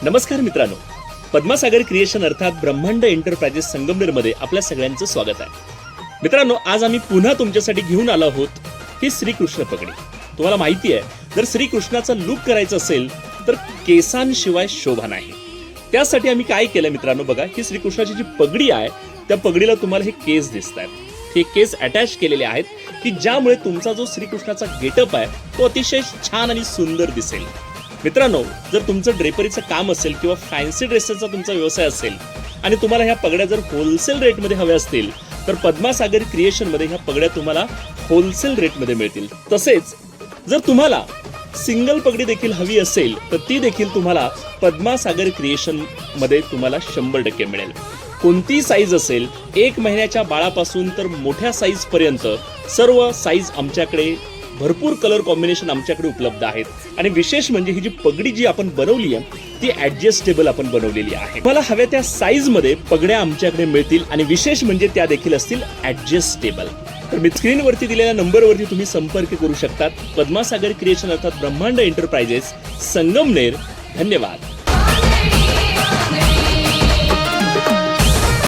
नमस्कार मित्रांनो, पद्मासागर क्रिएशन अर्थात ब्रह्मांड एंटरप्राइजेस संगमनेरमध्ये आपल्या सगळ्यांचं स्वागत आहे। मित्रांनो, आज आम्ही पुन्हा तुमच्यासाठी घेऊन आलो आहोत ही श्रीकृष्ण पगडी। तुम्हाला माहिती आहे, जर श्रीकृष्णाचा लुक करायचा असेल तर केसांशिवाय शोभा नाही। त्यासाठी आम्ही काय केलं मित्रांनो, बघा, ही श्रीकृष्णाची जी पगडी आहे त्या पगडीला तुम्हाला हे केस दिसतात। हे केस अटॅच केलेले आहेत की ज्यामुळे तुमचा जो श्रीकृष्णाचा गेटअप आहे तो अतिशय छान आणि सुंदर दिसेल। मित्रांनो, जर तुमचं ड्रेपरीचं काम असेल किंवा फॅन्सी ड्रेसेसचा तुमचा व्यवसाय असेल आणि तुम्हाला ह्या पगड्या जर होलसेल रेटमध्ये हव्या असतील तर पद्मासागर क्रिएशनमध्ये ह्या पगड्या तुम्हाला होलसेल रेटमध्ये मिळतील। तसेच जर तुम्हाला सिंगल पगडी देखील हवी असेल तर ती देखील तुम्हाला पद्मासागर क्रिएशनमध्ये तुम्हाला 100% मिळेल। कोणती साईज असेल, 1 महिन्याच्या बाळापासून तर मोठ्या साईज पर्यंत सर्व साईज आमच्याकडे, भरपूर कलर कॉम्बिनेशन आमच्याकडे उपलब्ध आहेत। आणि विशेष म्हणजे ही जी पगडी जी आपण बनवली आहे ती ऍडजस्टेबल आपण बनवलेली आहे। मला हव्या त्या साईज मध्ये पगड्या आमच्याकडे मिळतील आणि विशेष म्हणजे त्या देखील असतील ऍडजस्टेबल। तर मी स्क्रीनवरती दिलेल्या नंबरवरती तुम्ही संपर्क करू शकतात। पद्मासागर क्रिएशन अर्थात ब्रह्मांड एंटरप्राइजेस संगमनेर। धन्यवाद।